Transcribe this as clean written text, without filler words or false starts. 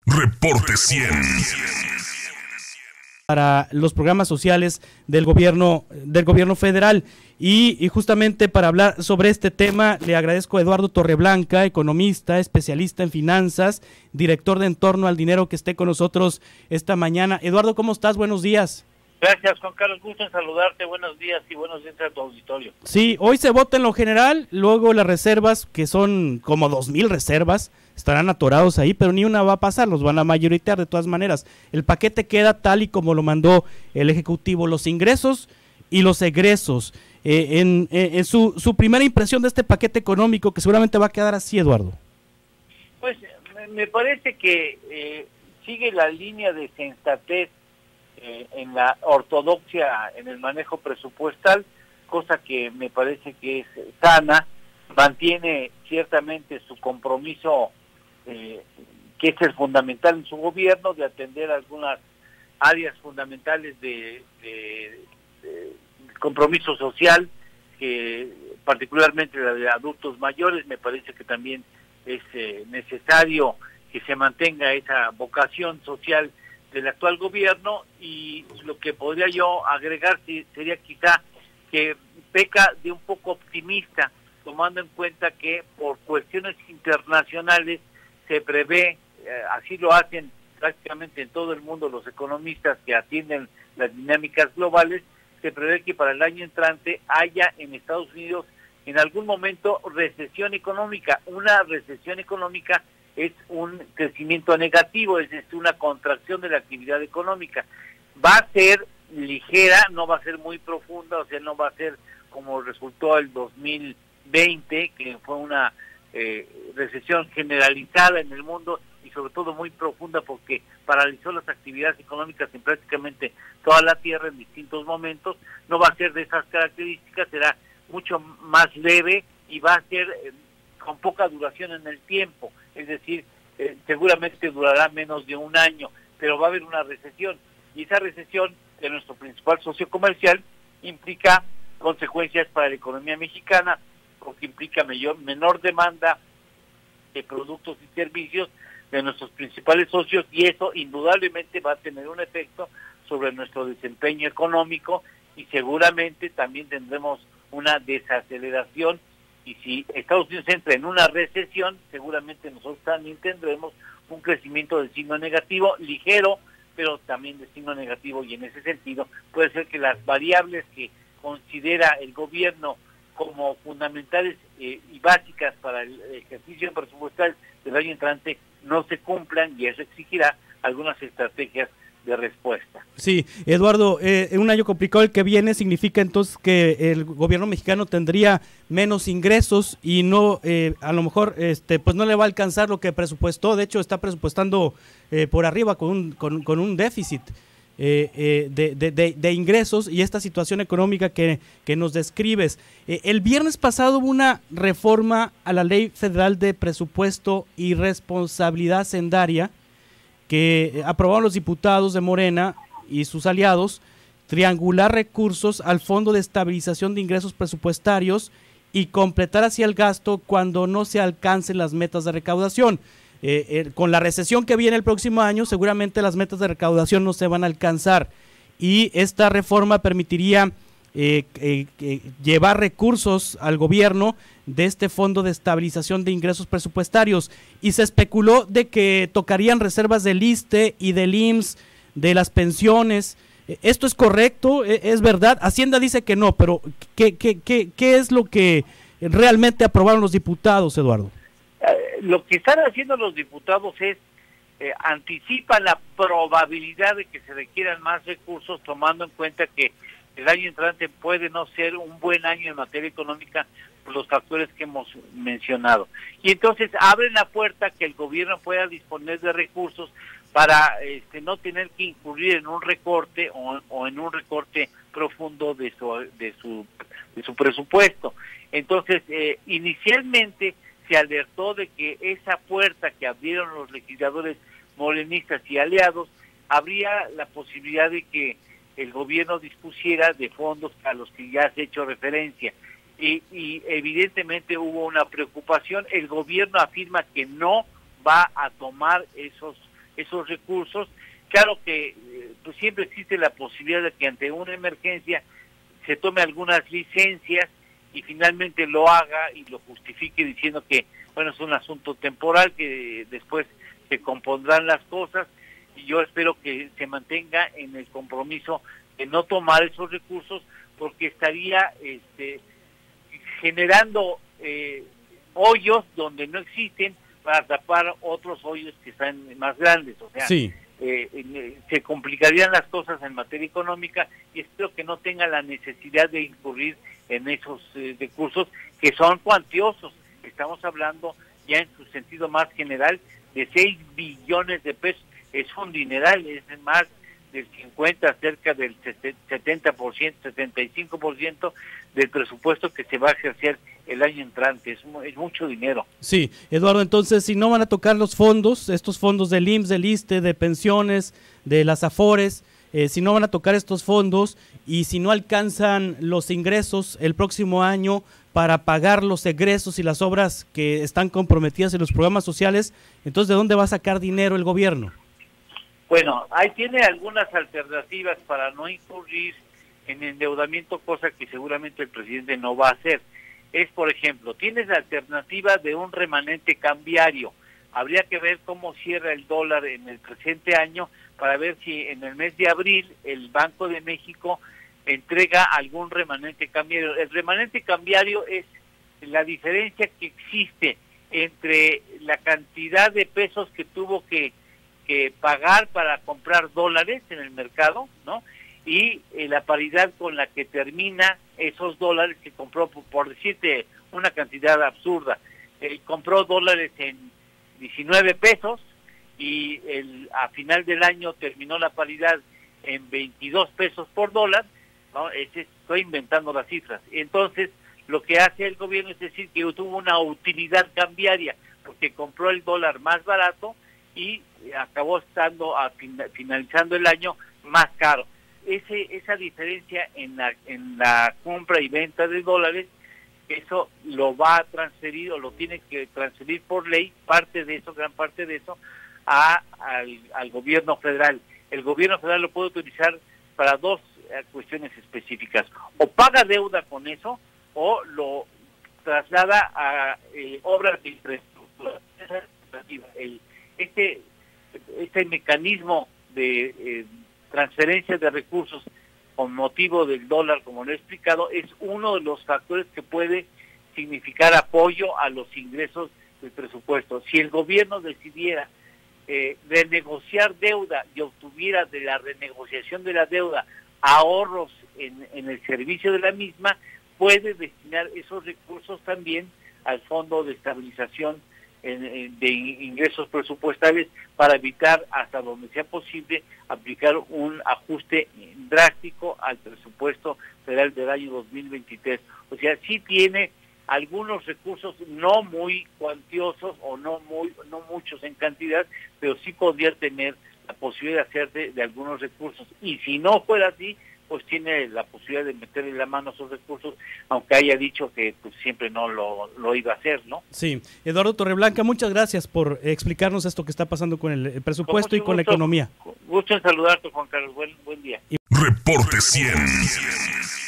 Reporte 100. Para los programas sociales del gobierno federal. Y justamente para hablar sobre este tema, le agradezco a Eduardo Torreblanca, economista, especialista en finanzas, director de Entorno al Dinero, que esté con nosotros esta mañana. Eduardo, ¿cómo estás? Buenos días. Gracias, Juan Carlos, gusto en saludarte, buenos días y buenos días a tu auditorio. Sí, hoy se vota en lo general, luego las reservas, que son como 2,000 reservas, estarán atorados ahí, pero ni una va a pasar, los van a mayoritear de todas maneras. El paquete queda tal y como lo mandó el Ejecutivo, los ingresos y los egresos. En su primera impresión de este paquete económico, que seguramente va a quedar así, Eduardo. Pues me parece que sigue la línea de sensatez en la ortodoxia en el manejo presupuestal, cosa que me parece que es sana, mantiene ciertamente su compromiso, que es el fundamental en su gobierno, de atender algunas áreas fundamentales de compromiso social, que particularmente la de adultos mayores. Me parece que también es necesario que se mantenga esa vocación social del actual gobierno, y lo que podría yo agregar sería quizá que peca de un poco optimista, tomando en cuenta que por cuestiones internacionales se prevé, así lo hacen prácticamente en todo el mundo los economistas que atienden las dinámicas globales, se prevé que para el año entrante haya en Estados Unidos en algún momento recesión económica. Una recesión económica es un crecimiento negativo, es decir, una contracción de la actividad económica. Va a ser ligera, no va a ser muy profunda, o sea, no va a ser como resultó el 2020, que fue una recesión generalizada en el mundo y sobre todo muy profunda, porque paralizó las actividades económicas en prácticamente toda la Tierra en distintos momentos. No va a ser de esas características, será mucho más leve y va a ser con poca duración en el tiempo, es decir, seguramente durará menos de un año, pero va a haber una recesión, y esa recesión de nuestro principal socio comercial implica consecuencias para la economía mexicana, porque implica menor demanda de productos y servicios de nuestros principales socios, y eso indudablemente va a tener un efecto sobre nuestro desempeño económico, y seguramente también tendremos una desaceleración. Y si Estados Unidos entra en una recesión, seguramente nosotros también tendremos un crecimiento de signo negativo, ligero, pero también de signo negativo, y en ese sentido puede ser que las variables que considera el gobierno como fundamentales y básicas para el ejercicio presupuestal del año entrante no se cumplan, y eso exigirá algunas estrategias de respuesta. Sí, Eduardo, un año complicado el que viene significa entonces que el gobierno mexicano tendría menos ingresos y no, a lo mejor, pues no le va a alcanzar lo que presupuestó. De hecho, está presupuestando por arriba con un déficit de ingresos, y esta situación económica que nos describes. El viernes pasado hubo una reforma a la Ley Federal de Presupuesto y Responsabilidad Hacendaria que aprobaron los diputados de Morena y sus aliados, triangular recursos al Fondo de Estabilización de Ingresos Presupuestarios y completar así el gasto cuando no se alcancen las metas de recaudación. Con la recesión que viene el próximo año, seguramente las metas de recaudación no se van a alcanzar, y esta reforma permitiría llevar recursos al gobierno de este Fondo de Estabilización de Ingresos Presupuestarios, y se especuló de que tocarían reservas del ISSSTE y del IMSS, de las pensiones. ¿Esto es correcto? ¿Es verdad? Hacienda dice que no, pero ¿qué es lo que realmente aprobaron los diputados, Eduardo? Lo que están haciendo los diputados es anticipan la probabilidad de que se requieran más recursos, tomando en cuenta que el año entrante puede no ser un buen año en materia económica por los factores que hemos mencionado. Y entonces abren la puerta que el gobierno pueda disponer de recursos para no tener que incurrir en un recorte o en un recorte profundo de su presupuesto. Entonces, inicialmente se alertó de que esa puerta que abrieron los legisladores morenistas y aliados, habría la posibilidad de que el gobierno dispusiera de fondos a los que ya has hecho referencia. Y evidentemente hubo una preocupación. El gobierno afirma que no va a tomar esos esos recursos. Claro que pues siempre existe la posibilidad de que ante una emergencia se tome algunas licencias y finalmente lo haga y lo justifique diciendo que, bueno, es un asunto temporal, que después se compondrán las cosas, y yo espero que se mantenga en el compromiso de no tomar esos recursos, porque estaría generando hoyos donde no existen para tapar otros hoyos que están más grandes. O sea, sí. Se complicarían las cosas en materia económica, y espero que no tenga la necesidad de incurrir en esos recursos que son cuantiosos. Estamos hablando ya en su sentido más general de 6 billones de pesos. Es un dineral, es más del 50, cerca del 70%, 75% del presupuesto que se va a ejercer el año entrante. Es mucho dinero. Sí, Eduardo, entonces si no van a tocar los fondos, estos fondos del IMSS, del ISSSTE, de pensiones, de las AFORES, si no van a tocar estos fondos y si no alcanzan los ingresos el próximo año para pagar los egresos y las obras que están comprometidas en los programas sociales, entonces ¿de dónde va a sacar dinero el gobierno? Bueno, ahí tiene algunas alternativas para no incurrir en endeudamiento, cosa que seguramente el presidente no va a hacer. Es, por ejemplo, tienes la alternativa de un remanente cambiario. Habría que ver cómo cierra el dólar en el presente año para ver si en el mes de abril el Banco de México entrega algún remanente cambiario. El remanente cambiario es la diferencia que existe entre la cantidad de pesos que tuvo que pagar para comprar dólares en el mercado, ¿no? Y la paridad con la que termina esos dólares que compró, por decirte una cantidad absurda. Compró dólares en 19 pesos y a final del año terminó la paridad en 22 pesos por dólar, ¿no? Estoy inventando las cifras. Entonces, lo que hace el gobierno es decir que tuvo una utilidad cambiaria, porque compró el dólar más barato y acabó estando finalizando el año más caro. Esa diferencia en la compra y venta de dólares, eso lo va a transferir o lo tiene que transferir por ley, gran parte de eso, al gobierno federal. El gobierno federal lo puede utilizar para dos cuestiones específicas: o paga deuda con eso o lo traslada a obras de infraestructura. Este mecanismo de transferencia de recursos con motivo del dólar, como lo he explicado, es uno de los factores que puede significar apoyo a los ingresos del presupuesto. Si el gobierno decidiera renegociar deuda y obtuviera de la renegociación de la deuda ahorros en el servicio de la misma, puede destinar esos recursos también al Fondo de Estabilización de Ingresos Presupuestales, para evitar, hasta donde sea posible, aplicar un ajuste drástico al presupuesto federal del año 2023. O sea, sí tiene algunos recursos no muy cuantiosos o no muchos en cantidad, pero sí podría tener la posibilidad de hacer de algunos recursos. Y si no fuera así, pues tiene la posibilidad de meterle la mano a esos recursos, aunque haya dicho que pues siempre no lo iba a hacer, ¿no? Sí. Eduardo Torreblanca, muchas gracias por explicarnos esto que está pasando con el presupuesto y con la economía. Gusto en saludarte, Juan Carlos. Buen día. Reporte 100.